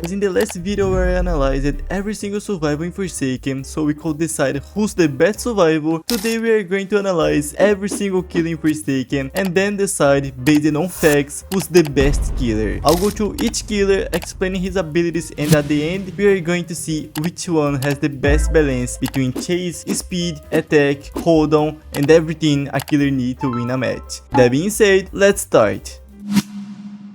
As in the last video where I analyzed every single survivor in Forsaken so we could decide who's the best survivor, today we are going to analyze every single killer in Forsaken and then decide based on facts who's the best killer. I'll go through each killer explaining his abilities, and at the end we are going to see which one has the best balance between chase, speed, attack, cooldown and everything a killer needs to win a match. That being said, let's start.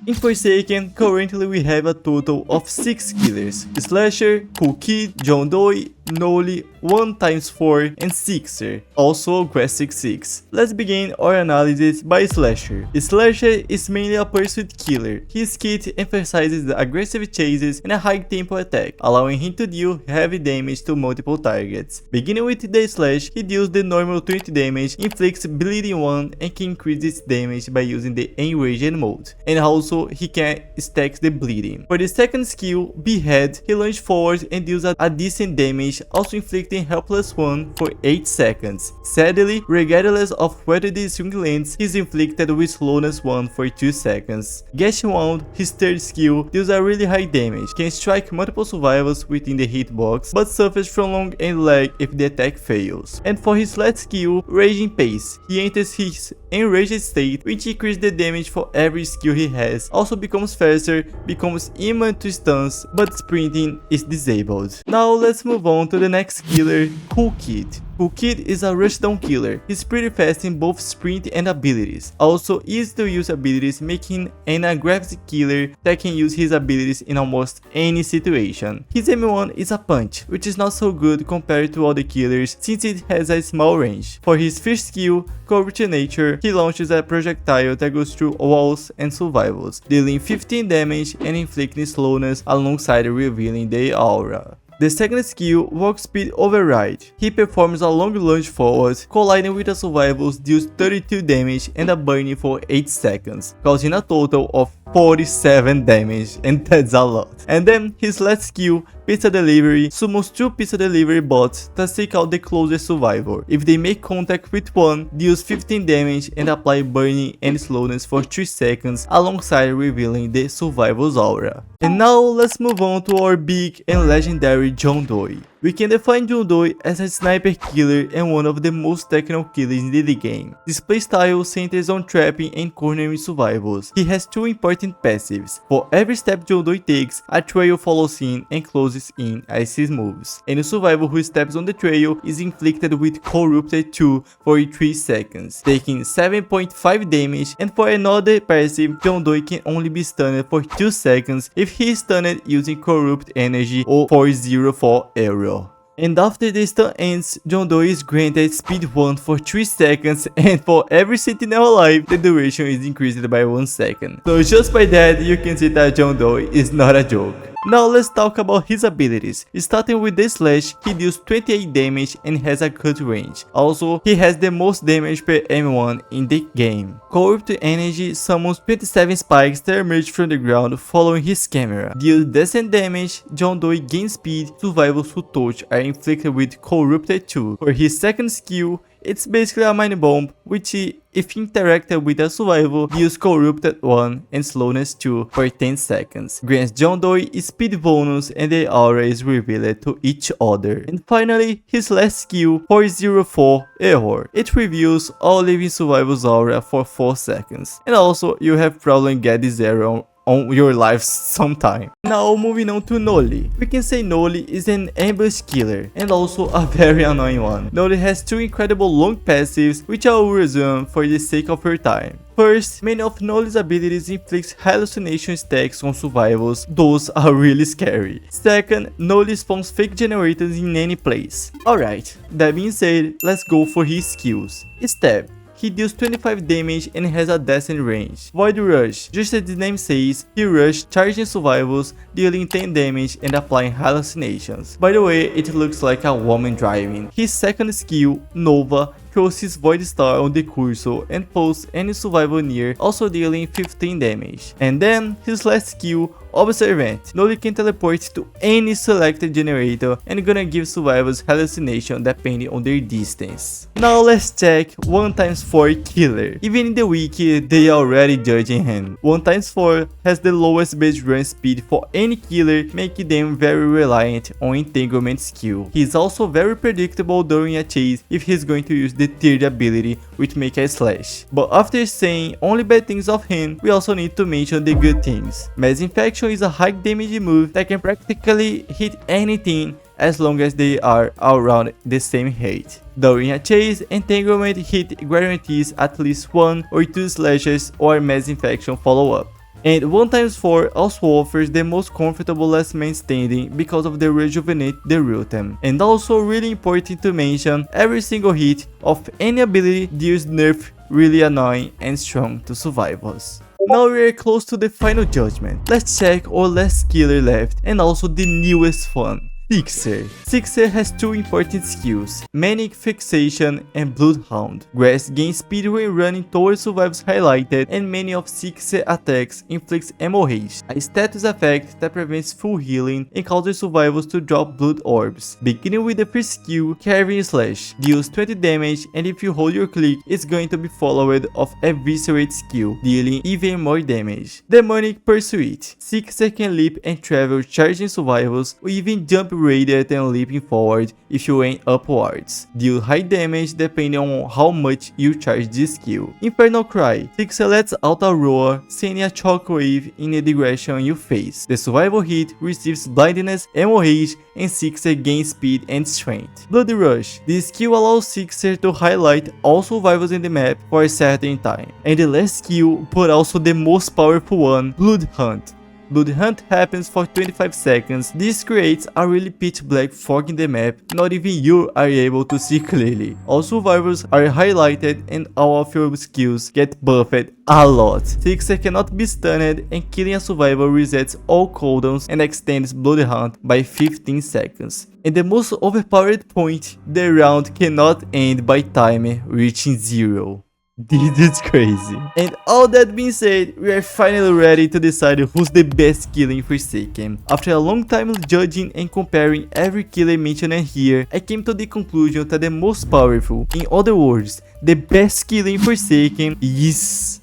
In Forsaken, currently we have a total of 6 killers: Slasher, Cool Kid, John Doe, Noli, 1x4 and Sixer, also aggressive 6. Let's begin our analysis by Slasher. Slasher is mainly a pursuit killer. His kit emphasizes the aggressive chases and a high tempo attack, allowing him to deal heavy damage to multiple targets. Beginning with the slash, he deals the normal 20 damage, inflicts bleeding 1 and can increase its damage by using the enraged mode. And also he can stack the bleeding. For the second skill, Behead, he lunges forward and deals a decent damage, also inflicting helpless 1 for 8 seconds. Sadly, regardless of whether the swing lands, he is inflicted with slowness 1 for 2 seconds. Gashing Wound, his third skill, deals a really high damage, can strike multiple survivors within the hitbox, but suffers from long end lag if the attack fails. And for his last skill, Raging Pace, he enters his enraged state, which increases the damage for every skill he has, also becomes faster, becomes immune to stuns, but sprinting is disabled. Now let's move on to the next killer, Cool Kid. Cool Kid is a rushdown killer. He's pretty fast in both sprint and abilities. Also easy to use abilities, making him an aggressive killer that can use his abilities in almost any situation. His M1 is a punch, which is not so good compared to other killers since it has a small range. For his first skill, Corrupt Nature, he launches a projectile that goes through walls and survivors, dealing 15 damage and inflicting slowness alongside revealing the aura. The second skill, Walk Speed Override. He performs a long lunge forward, colliding with the survivors, deals 32 damage and a burning for 8 seconds, causing a total of 47 damage, and that's a lot. And then his last skill, Pizza Delivery, summons 2 pizza delivery bots that seek out the closest survivor. If they make contact with one, deals 15 damage and apply burning and slowness for 3 seconds alongside revealing the survivor's aura. And now let's move on to our big and legendary John Doe. We can define John Doe as a sniper killer and one of the most technical killers in the game. This playstyle centers on trapping and cornering survivors. He has 2 important passives. For every step John Doe takes, a trail follows him and closes in as he moves. And the survivor who steps on the trail is inflicted with Corrupted 2 for 3 seconds, taking 7.5 damage, and for another passive, John Doe can only be stunned for 2 seconds if he is stunned using Corrupt Energy or 404 arrow. And after the stun ends, John Doe is granted speed 1 for 3 seconds, and for every sentinel alive, the duration is increased by 1 second. So just by that, you can see that John Doe is not a joke. Now let's talk about his abilities. Starting with the slash, he deals 28 damage and has a cut range. Also, he has the most damage per M1 in the game. Corrupt Energy summons 27 spikes that emerge from the ground following his camera. Deals decent damage, John Doe gains speed, survivors who touch are inflicted with Corrupted 2. For his second skill, it's basically a mind bomb, which if interacted with a survivor, deals Corrupted 1 and slowness 2 for 10 seconds. Grants John Doe speed bonus and the aura is revealed to each other. And finally, his last skill, 404 Error. It reveals all living survivors aura for 4 seconds. And also, you have probably get this error on your life sometime. Now moving on to Noli. We can say Noli is an ambush killer and also a very annoying one. Noli has 2 incredible long passives which I will resume for the sake of your time. First, many of Noli's abilities inflict hallucination stacks on survivors, those are really scary. Second, Noli spawns fake generators in any place. Alright, that being said, let's go for his skills. Stab. He deals 25 damage and has a decent range. Void Rush. Just as the name says, he rushes charging survivors, dealing 10 damage and applying hallucinations. By the way, it looks like a woman driving. His second skill, Nova, throws his Void Star on the cursor and pulls any survivor near, also dealing 15 damage. And then his last skill, observant. Noli can teleport to any selected generator and gonna give survivors hallucination depending on their distance. Now let's check 1x4 killer. Even in the wiki, they are already judging him. 1x4 has the lowest base run speed for any killer, making them very reliant on entanglement skill. He is also very predictable during a chase if he's going to use the third ability, which make a slash. But after saying only bad things of him, we also need to mention the good things. Mass Infection is a high damage move that can practically hit anything as long as they are around the same height. During a chase, entanglement hit guarantees at least 1 or 2 slashes or mass infection follow-up. And 1x4 also offers the most comfortable last man standing because of the rejuvenate the rhythm. And also really important to mention, every single hit of any ability deals nerf really annoying and strong to survivors. Now we are close to the final judgment. Let's check our last killer left and also the newest one. Sixer. Sixer has two important skills, Manic Fixation and Bloodhound. Grass gains speed when running towards survivors highlighted, and many of Sixer attacks inflicts hemorrhage, a status effect that prevents full healing and causes survivors to drop blood orbs. Beginning with the first skill, Carving Slash, deals 20 damage, and if you hold your click, it's going to be followed of Eviscerate skill, dealing even more damage. Demonic Pursuit. Sixer can leap and travel charging survivors, or even jump radiant and leaping forward if you aim upwards. Deal high damage depending on how much you charge this skill. Infernal Cry. Sixer lets out a roar, sending a shockwave in the direction you face. The survival hit receives blindness, hemorrhage, and Sixer gains speed and strength. Blood Rush. This skill allows Sixer to highlight all survivors in the map for a certain time. And the last skill, but also the most powerful one, Blood Hunt. Blood Hunt happens for 25 seconds. This creates a really pitch black fog in the map, not even you are able to see clearly. All survivors are highlighted and all of your skills get buffed a lot. Sixer cannot be stunned, and killing a survivor resets all cooldowns and extends Blood Hunt by 15 seconds. And the most overpowered point, the round cannot end by time reaching 0. This is crazy. And all that being said, we are finally ready to decide who's the best killer in Forsaken. After a long time judging and comparing every killer mentioned here, I came to the conclusion that the most powerful, in other words, the best killer in Forsaken is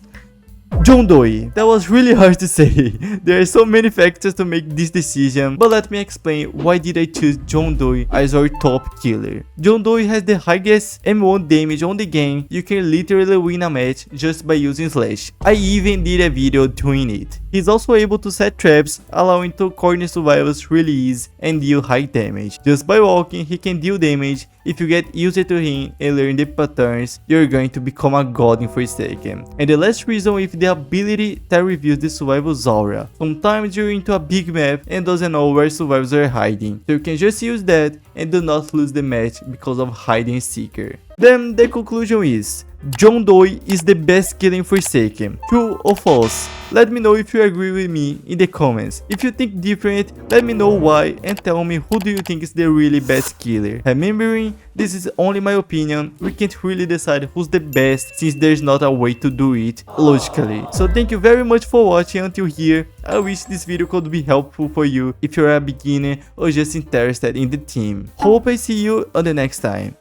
John Doe. That was really hard to say. There are so many factors to make this decision, but let me explain why did I choose John Doe as our top killer. John Doe has the highest M1 damage on the game. You can literally win a match just by using Slash. I even did a video doing it. He's also able to set traps, allowing to corner survivors really easy and deal high damage. Just by walking, he can deal damage. If you get used to him and learn the patterns, you're going to become a god in Forsaken. And the last reason with the ability that reveals the survivor's aura. Sometimes you're into a big map and doesn't know where survivors are hiding, so you can just use that and do not lose the match because of hiding seeker. Then the conclusion is, John Doe is the best killer in Forsaken. True or false? Let me know if you agree with me in the comments. If you think different, let me know why and tell me who do you think is the really best killer. Remembering, this is only my opinion, we can't really decide who's the best since there's not a way to do it logically. So thank you very much for watching until here. I wish this video could be helpful for you if you're a beginner or just interested in the team. Hope I see you on the next time.